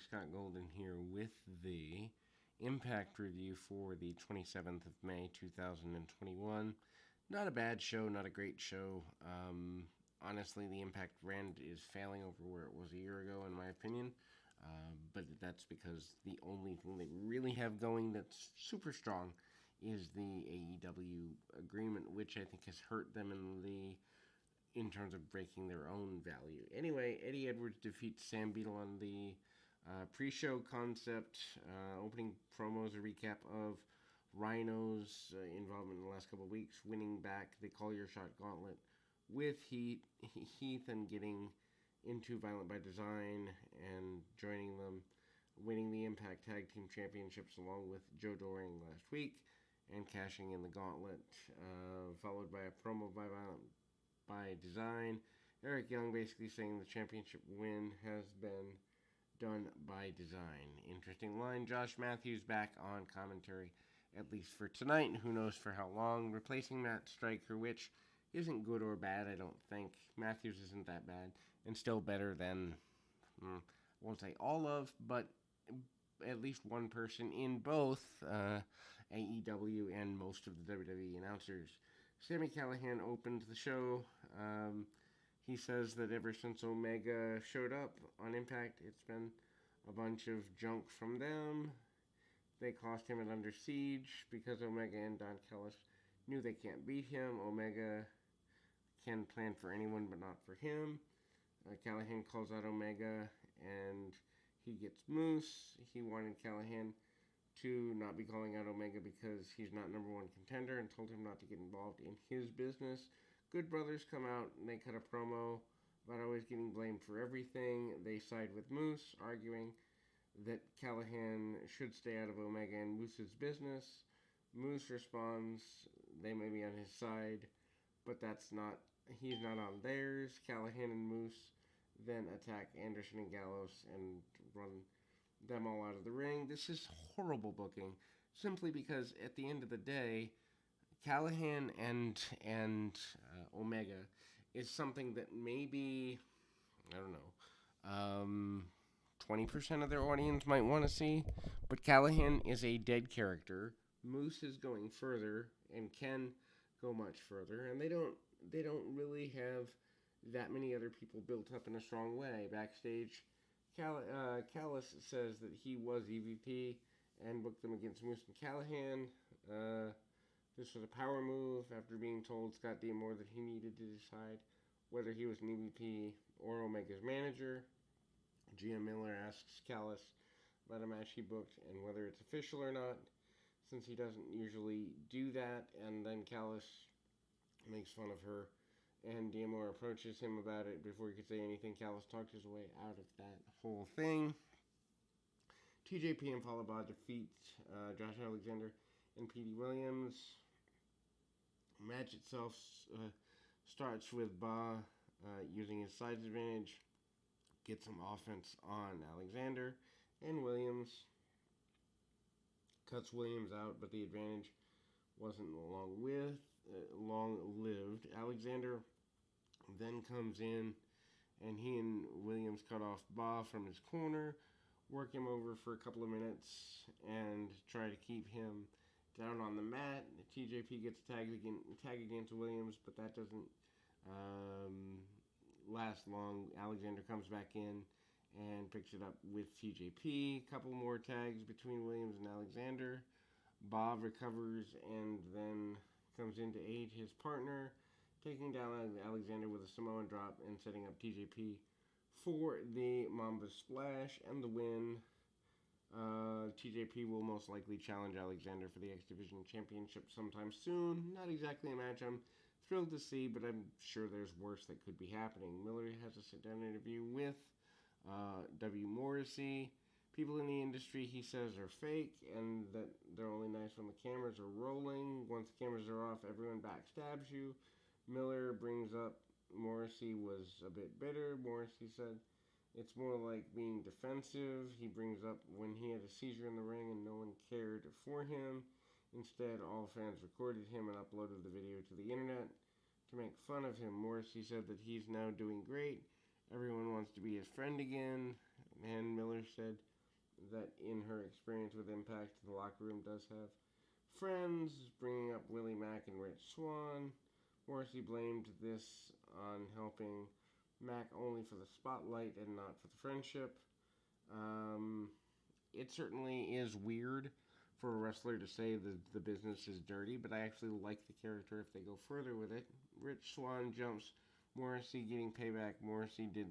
Scott Golden here with the Impact review for the 27th of May 2021. Not a bad show, not a great show. Honestly, the Impact brand is failing over where it was a year ago, in my opinion. But that's because the only thing they really have going that's super strong is the AEW agreement, which I think has hurt them in terms of breaking their own value. Anyway, Eddie Edwards defeats Sam Beadle on the pre-show concept. Opening promos, a recap of Rhino's involvement in the last couple of weeks, winning back the Call Your Shot Gauntlet with Heath and getting into Violent by Design and joining them, winning the Impact Tag Team Championships along with Joe Doring last week and cashing in the gauntlet, followed by a promo by Violent by Design. Eric Young basically saying the championship win has been done by design. Interesting line. Josh Matthews back on commentary, at least for tonight. Who knows for how long. Replacing Matt Striker, which isn't good or bad, I don't think. Matthews isn't that bad. And still better than, I won't say all of, but at least one person in both AEW and most of the WWE announcers. Sami Callihan opened the show. He says that ever since Omega showed up on Impact, it's been a bunch of junk from them. They cost him at Under Siege because Omega and Don Callis knew they can't beat him. Omega can plan for anyone but not for him. Callihan calls out Omega and he gets Moose. He wanted Callihan to not be calling out Omega because he's not number one contender and told him not to get involved in his business. Good Brothers come out and they cut a promo about always getting blamed for everything. They side with Moose, arguing that Callihan should stay out of Omega and Moose's business. Moose responds they may be on his side, but he's not on theirs. Callihan and Moose then attack Anderson and Gallows and run them all out of the ring. This is horrible booking, simply because at the end of the day, Callihan and Omega is something that maybe, I don't know, 20% of their audience might want to see, but Callihan is a dead character. Moose is going further and can go much further, and they don't really have that many other people built up in a strong way. Backstage, Callis says that he was EVP and booked them against Moose and Callihan. This was a power move after being told Scott D'Amore that he needed to decide whether he was an EVP or Omega's manager. GM Miller asks Callis about a match he booked and whether it's official or not, since he doesn't usually do that, and then Callis makes fun of her, and D'Amore approaches him about it. Before he could say anything, Callis talked his way out of that whole thing. TJP and Fallah Bahh defeat Josh Alexander and Petey Williams. Match itself starts with Bahh using his size advantage, gets some offense on Alexander, and Williams cuts Williams out, but the advantage wasn't long-lived. Alexander then comes in, and he and Williams cut off Bahh from his corner, work him over for a couple of minutes, and try to keep him down on the mat. TJP gets tag against Williams, but that doesn't last long. Alexander comes back in and picks it up with TJP. Couple more tags between Williams and Alexander. Bahh recovers and then comes in to aid his partner, taking down Alexander with a Samoan drop and setting up TJP for the Mamba Splash and the win. TJP will most likely challenge Alexander for the X Division Championship sometime soon. Not exactly a match I'm thrilled to see, but I'm sure there's worse that could be happening. Miller has a sit-down interview with W. Morrissey. People in the industry, he says, are fake, and that they're only nice when the cameras are rolling. Once the cameras are off, everyone backstabs you. Miller brings up Morrissey was a bit bitter. Morrissey said it's more like being defensive. He brings up when he had a seizure in the ring and no one cared for him. Instead, all fans recorded him and uploaded the video to the internet to make fun of him. Morrissey said that he's now doing great. Everyone wants to be his friend again. And Miller said that in her experience with Impact, the locker room does have friends, bringing up Willie Mack and Rich Swann. Morrissey blamed this on helping Mack only for the spotlight and not for the friendship. It certainly is weird for a wrestler to say that the business is dirty, but I actually like the character if they go further with it. Rich Swann jumps Morrissey getting payback. Morrissey did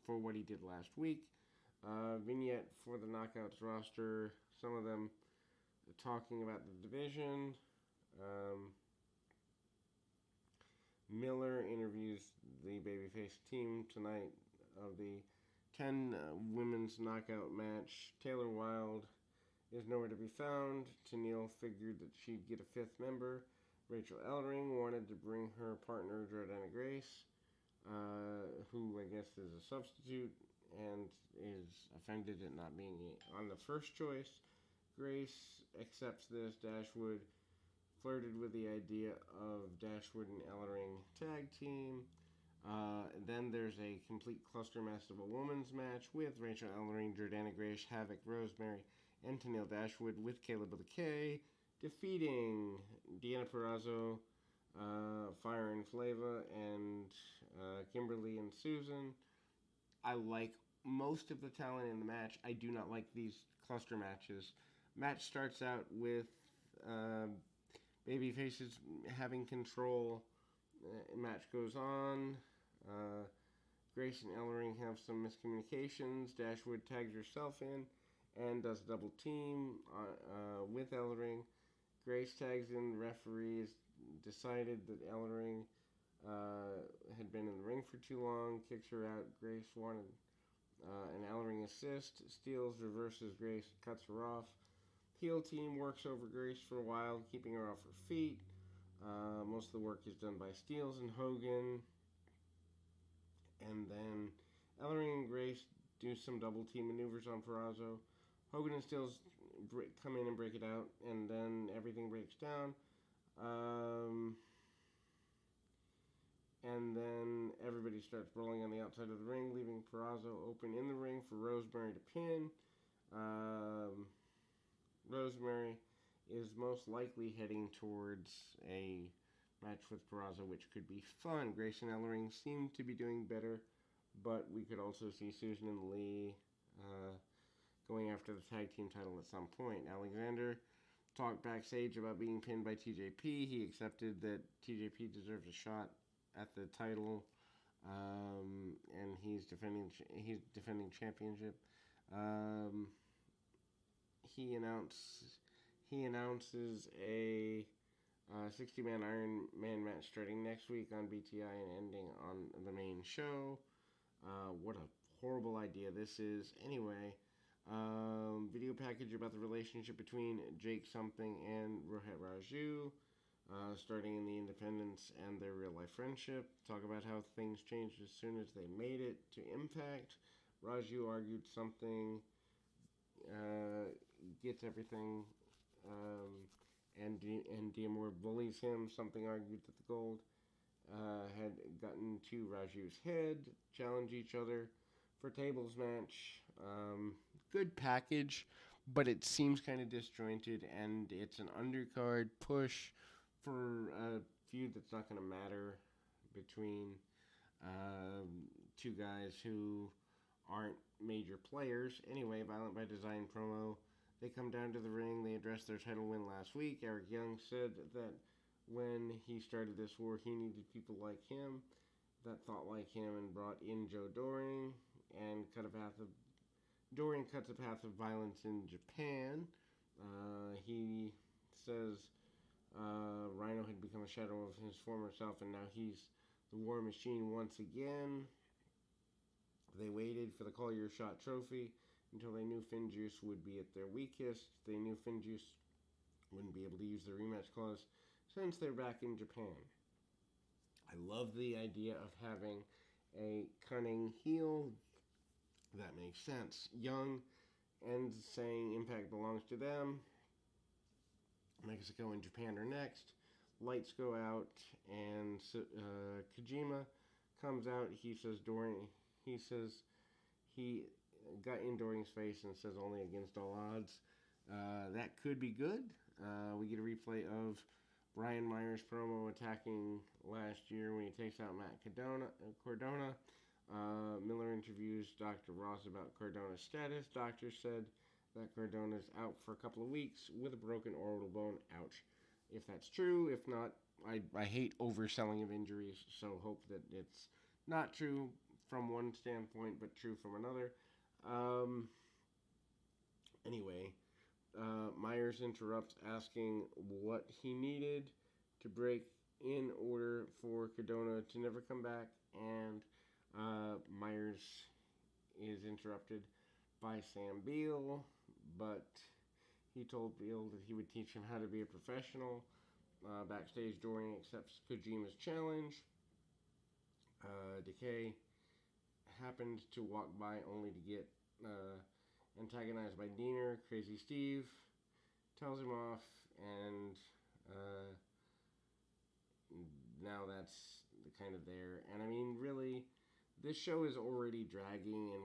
for what he did last week. Vignette for the Knockouts roster. Some of them talking about the division. Miller interviews the babyface team tonight of the 10 women's knockout match. Taylor Wilde is nowhere to be found. Tenille figured that she'd get a fifth member. Rachel Ellering wanted to bring her partner Jordana Grace, who I guess is a substitute and is offended at not being on the first choice. Grace accepts this. Dashwood flirted with the idea of Dashwood and Ellering tag team. Then there's a complete cluster mess of a women's match with Rachel Ellering, Jordana Grace, Havoc, Rosemary, and Tenille Dashwood with Caleb with a K, defeating Deonna Purrazzo, Fire and Flava, and Kimberly and Susan. I like most of the talent in the match. I do not like these cluster matches. Match starts out with babyfaces having control. Match goes on. Grace and Ellering have some miscommunications. Dashwood tags herself in and does a double team with Ellering. Grace tags in. The referee has decided that Ellering had been in the ring for too long, kicks her out. Grace wanted an Ellering assist. Steals, reverses Grace, cuts her off. Heel team works over Grace for a while, keeping her off her feet. Most of the work is done by Steels and Hogan. And then Ellering and Grace do some double team maneuvers on Purrazzo. Hogan and Steels come in and break it out, and then everything breaks down. And then everybody starts rolling on the outside of the ring, leaving Purrazzo open in the ring for Rosemary to pin. Rosemary is most likely heading towards a match with Purrazzo, which could be fun. Grace and Ellering seem to be doing better, but we could also see Susan and Lee going after the tag team title at some point. Alexander talked backstage about being pinned by TJP. He accepted that TJP deserves a shot at the title, and he's defending championship. He announces a 60-man Iron Man match starting next week on BTI and ending on the main show. What a horrible idea this is. Anyway, video package about the relationship between Jake Something and Rohit Raju, starting in the Independence and their real-life friendship. Talk about how things changed as soon as they made it to Impact. Raju argued Something gets everything, and D'Amore bullies him. Something argued that the gold had gotten to Raju's head. Challenge each other for tables match. Good package, but it seems kind of disjointed, and it's an undercard push for a feud that's not going to matter between two guys who aren't major players. Anyway, Violent by Design promo. They come down to the ring. They addressed their title win last week. Eric Young said that when he started this war, he needed people like him that thought like him, and brought in Joe Doring and Doring cuts a path of violence in Japan. He says Rhino had become a shadow of his former self, and now he's the War Machine once again. They waited for the Call Your Shot trophy until they knew FinJuice would be at their weakest. They knew FinJuice wouldn't be able to use the rematch clause since they're back in Japan. I love the idea of having a cunning heel. That makes sense. Young ends saying Impact belongs to them. Mexico and Japan are next. Lights go out, and Kojima comes out. He says he got Enduring's face and says only against all odds. That could be good. We get a replay of Brian Myers' promo attacking last year when he takes out Matt Cardona. Miller interviews Dr. Ross about Cardona's status. Doctor said that Cardona's out for a couple of weeks with a broken orbital bone. Ouch. If that's true, if not, I hate overselling of injuries, so hope that it's not true from one standpoint, but true from another. Anyway, Myers interrupts, asking what he needed to break in order for Cardona to never come back, and Myers is interrupted by Sam Beal, but he told Beal that he would teach him how to be a professional. Backstage, Dorian accepts Kojima's challenge. Decay happened to walk by only to get antagonized by Diener. Crazy Steve tells him off, and now that's kind of there. And I mean, really, this show is already dragging, and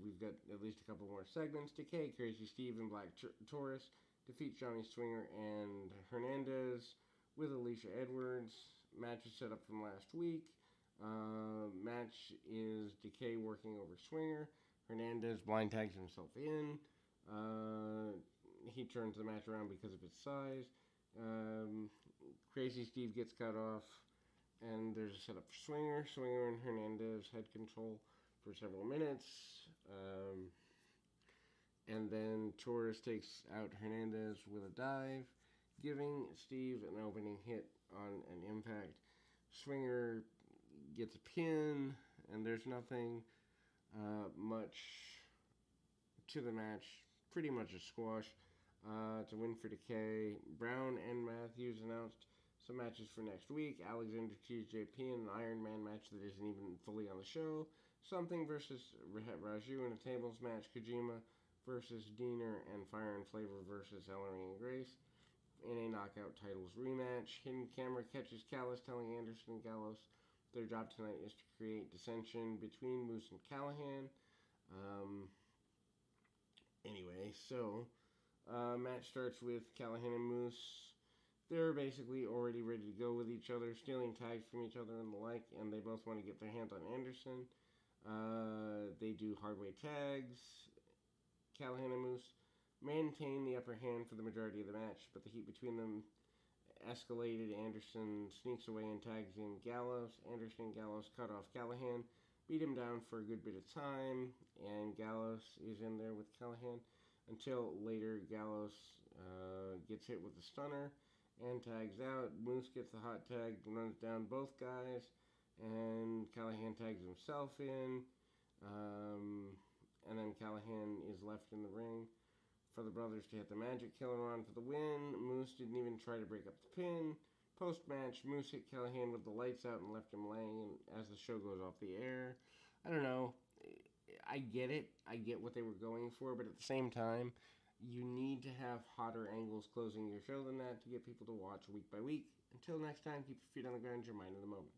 we've got at least a couple more segments. Decay, Crazy Steve, and Black Taurus defeat Johnny Swinger and Hernandez with Alicia Edwards. Match is set up from last week. Match is Decay working over Swinger. Hernandez blind tags himself in. He turns the match around because of its size. Crazy Steve gets cut off, and there's a setup for Swinger. Swinger and Hernandez had control for several minutes. And then Torres takes out Hernandez with a dive, giving Steve an opening hit on an impact. Swinger gets a pin, and there's nothing much to the match. Pretty much a squash. It's a win for Decay. Brown and Matthews announced some matches for next week. Alexander TJP in an Iron Man match that isn't even fully on the show. Something versus Raju in a tables match. Kojima versus Diener, and Fire and Flavor versus Ellery and Grace in a knockout titles rematch. Hidden Camera catches Callis telling Anderson and Gallows their job tonight is to create dissension between Moose and Callahan. Anyway, so match starts with Callahan and Moose. They're basically already ready to go with each other, stealing tags from each other and the like, and they both want to get their hands on Anderson. They do hardway tags. Callahan and Moose maintain the upper hand for the majority of the match, but the heat between them escalated. Anderson sneaks away and tags in Gallows. Anderson and Gallows cut off Callahan, beat him down for a good bit of time, and Gallows is in there with Callahan until later Gallows gets hit with a stunner and tags out. Moose gets the hot tag, runs down both guys, and Callahan tags himself in. And then Callahan is left in the ring for the brothers to hit the Magic Killer on for the win. Moose didn't even try to break up the pin. Post-match, Moose hit Callahan with the lights out and left him laying as the show goes off the air. I don't know. I get it. I get what they were going for, but at the same time, you need to have hotter angles closing your show than that to get people to watch week by week. Until next time, keep your feet on the ground, your mind in the moment.